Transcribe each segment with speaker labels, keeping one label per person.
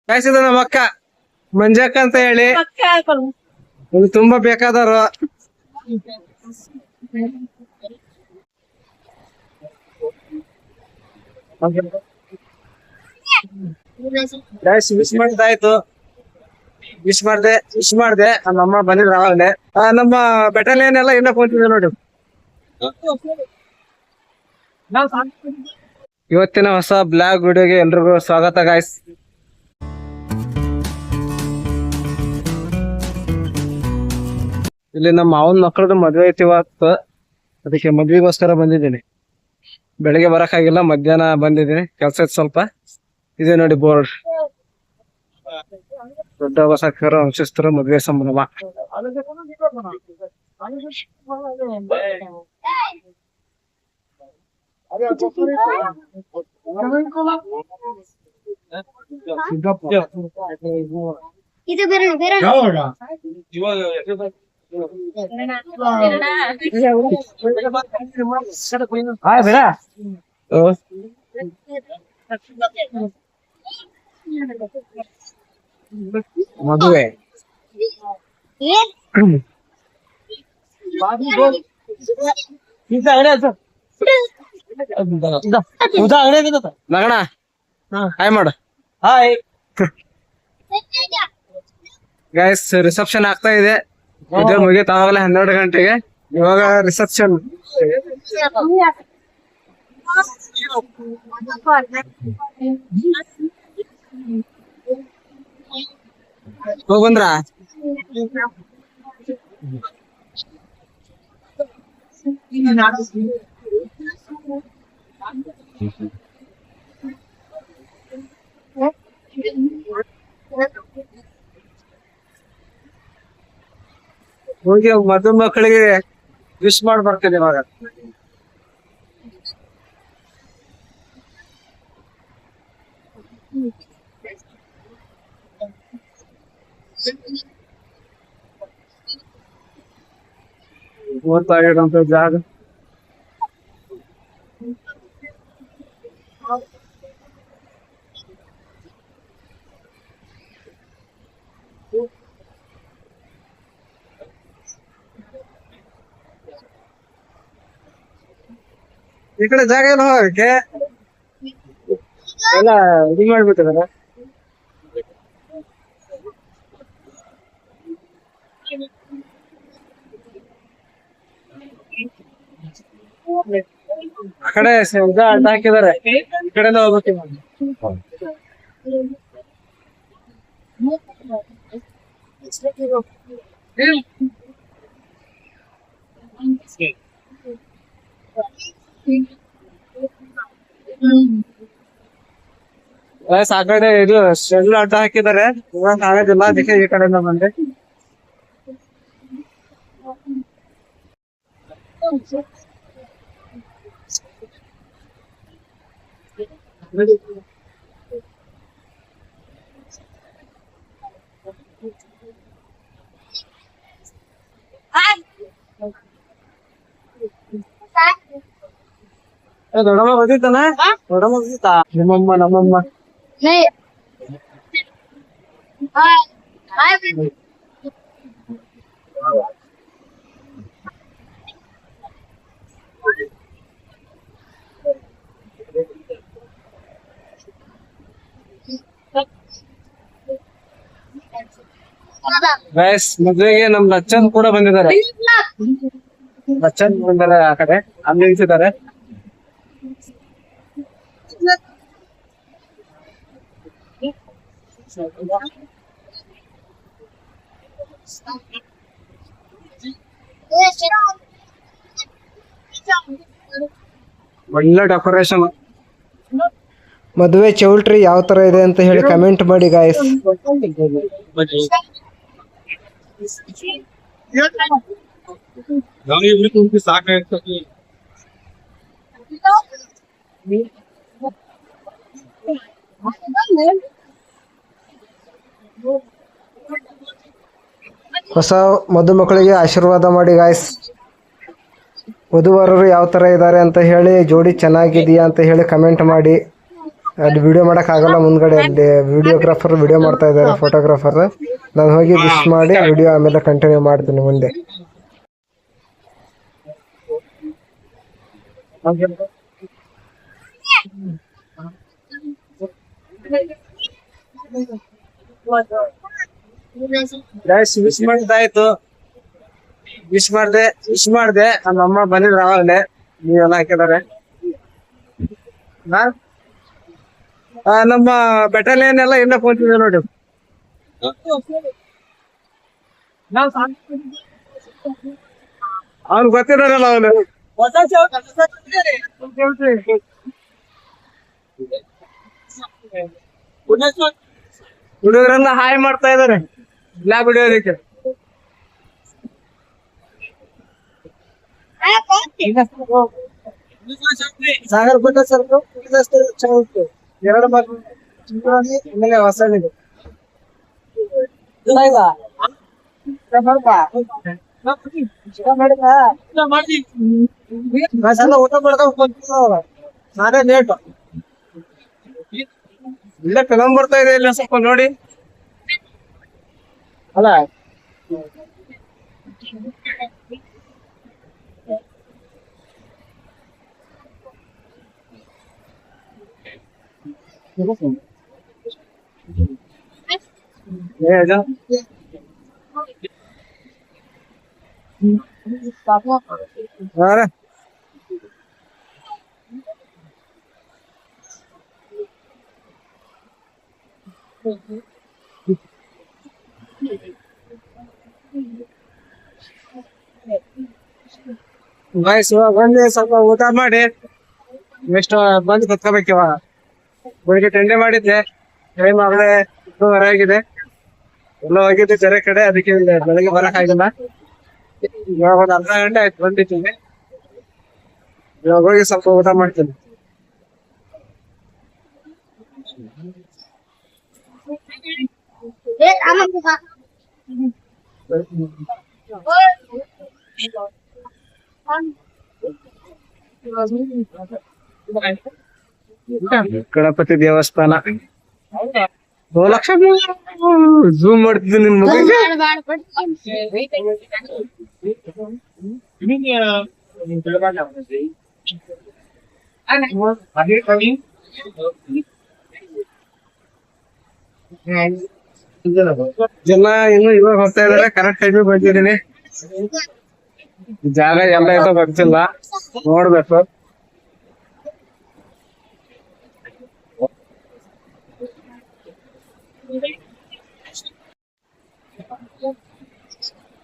Speaker 1: ಕಾಯಿಸಿದ ನಮ್ಮ ಅಕ್ಕ ಮಂಜಕ್ಕ ಅಂತ ಹೇಳಿ ಇದು ತುಂಬಾ ಬೇಕಾದವರು. ವಿಶ್ ಮಾಡಿದಾಯ್ತು. ವಿಶ್ ಮಾಡ್ದೆ ನಮ್ಮ ಅಮ್ಮ ಬಂದಿದ್ರು ಅವಾಗಲೇ. ನಮ್ಮ ಬೆಟಾಲಿಯನ್ ಎಲ್ಲ ಇನ್ನ ಕುಂತಿದೆ ನೋಡಿ. ಇವತ್ತಿನ ಹೊಸ ಬ್ಲಾಗ್ ವಿಡಿಯೋಗೆ ಎಲ್ರಿಗೂ ಸ್ವಾಗತ ಗಾಯ್ಸ್. ಇಲ್ಲಿ ನಮ್ಮ ಮಾವನ ಮಕ್ಕಳದು ಮದ್ವೆ ಐತಿ ಇವತ್ತು, ಅದಕ್ಕೆ ಮದ್ವೆಗೋಸ್ಕರ ಬಂದಿದ್ದೀನಿ. ಬೆಳಿಗ್ಗೆ ಬರಕ್ಕಾಗಿಲ್ಲ, ಮಧ್ಯಾಹ್ನ ಬಂದಿದ್ದೀನಿ, ಕೆಲ್ಸ ಇತ್ತು ಸ್ವಲ್ಪ. ಇದೆ ನೋಡಿ ಬೋರ್ಡ್, ದೊಡ್ಡ ಹೊಸಕರ ವಂಶಸ್ಥರ ಮದ್ವೆ ಸಂಭ್ರಮ.
Speaker 2: ಇದು ಬೇರೆ
Speaker 1: ಮದುವೆ ನಗಣ ಹಾಯ್ ಮಾಡು. ಹಾಯ್ ಗೈಸ್, ರಿಸೆಪ್ಷನ್ ಆಗ್ತಾ ಇದೆ. ಮದುವೆ ಮುಗಿತ ಆವಾಗಲೇ 12 ಗಂಟೆಗೆ. ಇವಾಗ ರಿಸೆಪ್ಷನ್. ಹೋಗ್ ಬಂದ್ರ? ಹೋಗಿ ಮದುವೆ ಮಕ್ಕಳಿಗೆ ವಿಶ್ ಮಾಡಿ ಬರ್ತೀನಿ ಇವಾಗ. ಓದ್ತಾಗಿರೋಂಥ ಜಾಗ. ಈ ಕಡೆ ಜಾಗ ಎಲ್ಲ ಹೋಗಕ್ಕೆ ಎಲ್ಲ ಇದು ಮಾಡ್ಬಿಟ್ಟಿದಾರೆ. ಆ ಕಡೆ ಅಡ್ಡ ಹಾಕಿದಾರೆ, ಈ ಕಡೆಯಿಂದ ಹೋಗ್ಬೇಕು. ಆ ಕಡೆ ಇದು ಶೆಡ್ ಅಡ್ಡ ಹಾಕಿದಾರೆ, ಇವಾಗ ಆಗೋದಿಲ್ಲ, ಅದಕ್ಕೆ ಈ ಕಡೆಯಿಂದ ಬಂದೆ. ದೊಡ್ಡಮ್ಮ ಬಂದಿತ್ತಾನ? ದೊಡ್ಡಮ್ಮ ಬಂದಿತ್ತಾ? ನಮ್ಮಮ್ಮ ಮದ್ವೆಗೆ ನಮ್ ಲಚ್ಚನ್ ಕೂಡ ಬಂದಿದ್ದಾರೆ. ಲಚ್ಚನ್ ಬಂದಿದ್ದಾರೆ, ಆ ಕಡೆ ಅಲ್ಲಿ ನಿಲ್ಸಿದ್ದಾರೆ. ಒಳ್ಳೆ ಡೆಕೋರೇಷನ್.
Speaker 3: ಮದುವೆ ಚೌಲ್ಟ್ರಿ ಯಾವ ತರ ಇದೆ ಅಂತ ಹೇಳಿ ಕಮೆಂಟ್ ಮಾಡಿ ಗಾಯ್ಸ್. ಹೊಸ ಮದುಮಕ್ಕಳಿಗೆ ಆಶೀರ್ವಾದ ಮಾಡಿ ಗಾಯ್ಸ್. ವಧುವರರು ಯಾವ ತರ ಇದ್ದಾರೆ ಅಂತ ಹೇಳಿ, ಜೋಡಿ ಚೆನ್ನಾಗಿದೆಯಾ ಅಂತ ಹೇಳಿ ಕಮೆಂಟ್ ಮಾಡಿ. ಅಲ್ಲಿ ವಿಡಿಯೋ ಮಾಡಕ್ ಆಗಲ್ಲ ಮುಂದ್ಗಡೆ, ಅಲ್ಲಿ ವಿಡಿಯೋಗ್ರಾಫರ್ ವಿಡಿಯೋ ಮಾಡ್ತಾ ಇದ್ದಾರೆ, ಫೋಟೋಗ್ರಾಫರ್. ನಾನು ಹೋಗಿ ವಿಶ್ ಮಾಡಿ ವಿಡಿಯೋ ಆಮೇಲೆ ಕಂಟಿನ್ಯೂ ಮಾಡ್ತೀನಿ ಮುಂದೆ.
Speaker 1: ವಿಶ್ ಮಾಡಿದಾಯ್ತು. ವಿಶ್ ಮಾಡ್ದೆ ನಮ್ಮ ಅಮ್ಮ ಬಂದಿದ್ರು ಅವಾಗಲೇ, ನೀವೆಲ್ಲ ಹಾಕಿದಾರೆ. ನಮ್ಮ ಬೆಟಾಲಿಯನ್ ಎಲ್ಲ ಇನ್ನ ಕೂತಿದೆ ನೋಡಿ. ಅವ್ನು ಗೊತ್ತಿರಲ್ಲ ಅವನು. ಹುಡುಗರೆಲ್ಲ ಹಾಯ್ ಮಾಡ್ತಾ ಇದಾರೆ ಲ್ಯಾಬ್ ಹಿಡಿಯೋದಕ್ಕೆ. ಸಾಗರ್ ಗುಡ್ಡ ಸ್ವಲ್ಪ ಚೆನ್ನಾಗಿತ್ತು. 2 ಮಕ್ಕಳು ಆಮೇಲೆ ಹೊಸದಿದೆ. ಊಟ ಮಾಡ್ಕೊಂಡು ನಾನೇ ಲೇಟ್. ಇಲ್ಲೇ ಫಿಲಂ ಬರ್ತಾ ಇದೆ, ಇಲ್ಲ ಸ್ವಲ್ಪ ನೋಡಿ ಅಲ್ಲ. ಬಂದು ಸ್ವಲ್ಪ ಊಟ ಮಾಡಿ ನೆಕ್ಸ್ಟ್ ಬಂದು ಕುತ್ಕೋಬೇಕು. ಇವಾಗ ಬೆಳಿಗ್ಗೆ ತಿಂಡಿ ಮಾಡಿದ್ದೆ, ಟೈಮ್ ಆಗಲೇ 2:30 ಆಗಿದೆ. ಎಲ್ಲ ಹೋಗಿದ್ದೆ ಬೇರೆ ಕಡೆ, ಅದಕ್ಕೆ ಬೆಳಿಗ್ಗೆ ಬರಕ್ ಆಗಿಲ್ಲ. ಇವಾಗ ಒಂದು ಅರ್ಧ ಗಂಟೆ ಆಯ್ತು ಬಂದಿದ್ದೀನಿ. ಇವಾಗ ಹೋಗಿ ಸ್ವಲ್ಪ ಊಟ ಮಾಡ್ತೀನಿ. ಗಣಪತಿ ದೇವಸ್ಥಾನ 2 ಲಕ್ಷ ಝೂಮ್ ಮಾಡ್ತಿದ್ದೀನಿ ನಿನ್ ಮಗನಿಗೆ. ಜನ ಇನ್ನು ಇವಾಗ ಹೋಗ್ತಾ ಇದಾರೆ, ಕರೆಕ್ಟ್ ಟೈಮಿಗೆ ಬಂದಿದ್ದೀನಿ. ಜಾಗ ಎಲ್ಲ ಐತೋ ಗೊತ್ತಿಲ್ಲ, ನೋಡ್ಬೇಕು.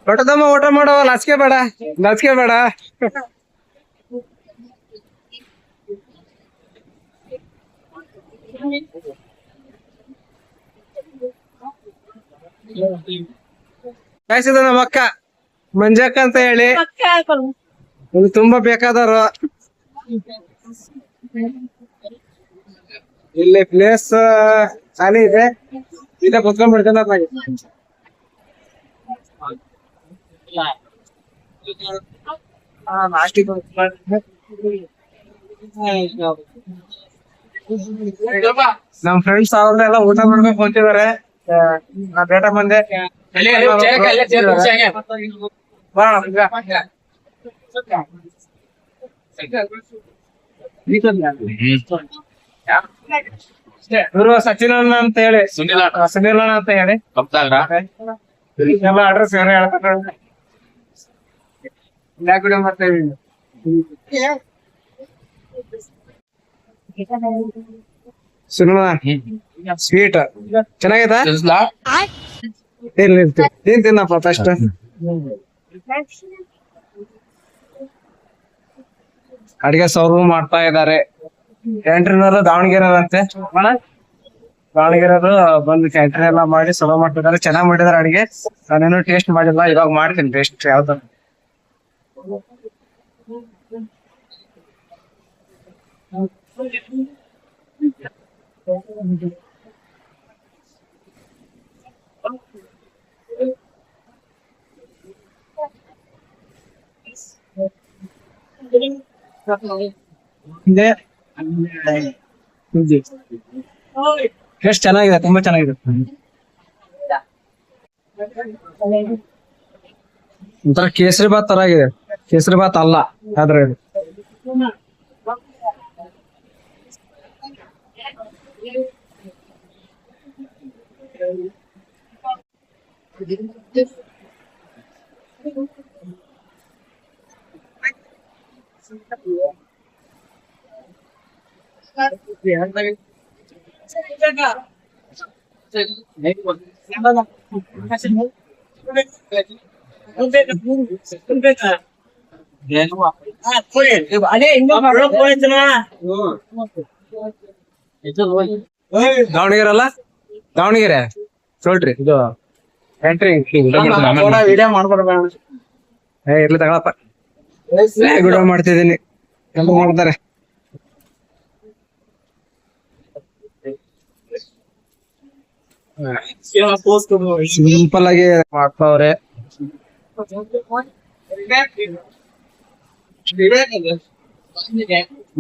Speaker 1: ಹೊಟ್ಟದಮ್ಮ ಊಟ ಮಾಡವ, ನಾಚಿಕೆ ಬೇಡ. ಕಾಯಿಸಿದ ನಮ್ಮ ಅಕ್ಕ ಮಂಜಕ್ಕ ಅಂತ ಹೇಳಿ, ಇದು ತುಂಬಾ ಬೇಕಾದವರು. ಇಲ್ಲಿ ಪ್ಲೇಸ್ ಖಾಲಿ ಇದೆ, ಇಲ್ಲೇ ಕುತ್ಕೊಂಡ್ಬಿಡ್ತೇನೆ. ನಮ್ ಫ್ರೆಂಡ್ಸ್ ಅವ್ರನ್ನೆಲ್ಲ ಊಟ ಮಾಡ್ಬೇಕು ಹೊಂಟಿದ್ದಾರೆ. ನಾ ಬೇಟ ಬಂದೆ. ಇವರು ಸಚಿನ್ ಅಣ್ಣ ಅಂತ ಹೇಳಿ, ಸುನಿಲ್ ಅಣ್ಣ ಅಂತ ಹೇಳಿ ಎಲ್ಲ ಅಡ್ರೆಸ್ ಯಾರು ಹೇಳ್ತಾರೆ. ವಿಡಿಯೋ ಮಾಡ್ತಾ ಇದೀನಿ. ಸುನಿಲ್ ಸ್ವೀಟ್ ಚೆನ್ನಾಗೈತಾ? ಏನ್ ತಿನ್ನಪ್ಪ ಫಸ್ಟ್. ಅಡಿಗೆ ಸರ್ವ್ ಮಾಡ್ತಾ ಇದಾರೆ. ಕ್ಯಾಂಟ್ರಿನವರು ದಾವಣಗೆರೆದಂತೆ, ದಾವಣಗೆರೆಯವರು ಬಂದು ಕ್ಯಾಂಟ್ರಿನ್ ಎಲ್ಲ ಮಾಡಿ ಸರ್ವ್ ಮಾಡ್ತಿದ್ದಾರೆ. ಚೆನ್ನಾಗ್ ಮಾಡಿದಾರೆ ಅಡಿಗೆ. ನಾನೇನು ಟೇಸ್ಟ್ ಮಾಡಿಲ್ಲ, ಇವಾಗ ಮಾಡ್ತೀನಿ ಟೇಸ್ಟ್ ಯಾವ್ದು. ಟೇಸ್ಟ್ ಚೆನ್ನಾಗಿದೆ, ತುಂಬಾ ಚೆನ್ನಾಗಿದೆ. ಒಂಥರ ಕೇಸರಿ ಬಾತ್ ತರ ಆಗಿದೆ. ಕೇಸರಿ ಬಾತ್ ಅಲ್ಲ ಆದ್ರೆ ಇದು. ದಾವಣಗೆರೆ ಅಲ್ಲ, ದಾವಣಗೆರೆ ನೋಡ್ರಿ ಇದು ಎಂಟ್ರಿ. ವಿಡಿಯೋ ಮಾಡ್ಕೊಡ್ಬೇಡ, ಇರ್ಲಿ ತಗೊಳಪ್ಪ. ವಿಡಿಯೋ ಮಾಡ್ತಿದ್ದೀನಿ, ಎಲ್ಲ ಮಾಡ್ತಾರೆ. ಸಿಂಪಲ್ ಆಗಿ ಮಾಡ್ತಾವ್ರೆ.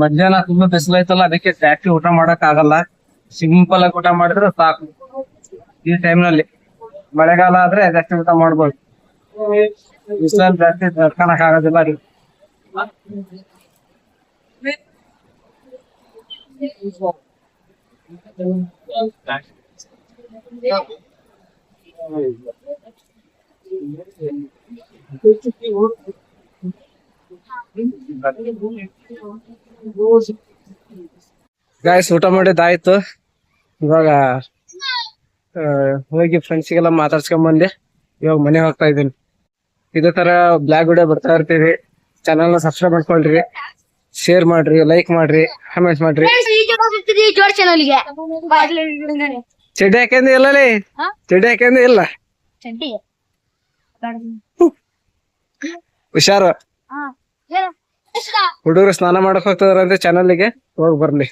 Speaker 1: ಮಧ್ಯಾಹ್ನ ತುಂಬಾ ಬಿಸಿಲೈತಲ್ಲ, ಅದಕ್ಕೆ ಜಾಸ್ತಿ ಊಟ ಮಾಡಕ್ ಆಗಲ್ಲ. ಸಿಂಪಲ್ ಆಗಿ ಊಟ ಮಾಡಿದ್ರೆ ಸಾಕು. ಈ ಟೈಮ್ ನಲ್ಲಿ ಮಳೆಗಾಲ ಆದ್ರೆ ಜಾಸ್ತಿ ಊಟ ಮಾಡ್ಬೋದು. ಬಿಸಿಲಲ್ಲಿ ಜಾಸ್ತಿ ತಡ್ಕೊಳಕ್ ಆಗೋದಿಲ್ಲ ರೀ. ಗಾಯ್ಸ್, ಊಟ ಮಾಡಿದ್ದಾಯ್ತು. ಇವಾಗ ಹೋಗಿ ಫ್ರೆಂಡ್ಸಿಗೆಲ್ಲ ಮಾತಾಡ್ಸ್ಕೊಂಡ್ ಬಂದೆ. ಇವಾಗ ಮನೆ ಹೋಗ್ತಾ ಇದ್ದೀನಿ. ಇದೇ ತರ ಬ್ಲಾಗ್ ವಿಡಿಯೋ ಬರ್ತಾ ಇರ್ತೀವಿ. ಚಾನಲ್ ನ ಸಬ್ಸ್ಕ್ರೈಬ್ ಮಾಡ್ಕೊಳ್ರಿ, ಶೇರ್ ಮಾಡ್ರಿ, ಲೈಕ್ ಮಾಡ್ರಿ, ಕಮೆಂಟ್ಸ್ ಮಾಡ್ರಿ.
Speaker 2: ಜೋಡ್ ಚಾನಲ್ಗೆ
Speaker 1: ಚಡ್ಡಿ ಹಾಕಂದ ಇಲ್ಲಲೇ, ಚಡ್ಡಿ ಹಾಕಂದ ಇಲ್ಲ. ಹುಷಾರು. ಹುಡುಗರು ಸ್ನಾನ ಮಾಡಕ್ ಹೋಗ್ತದಾರಂತೆ, ಚಾನಲ್ಗೆ ಹೋಗಿ ಬರ್ಲಿ.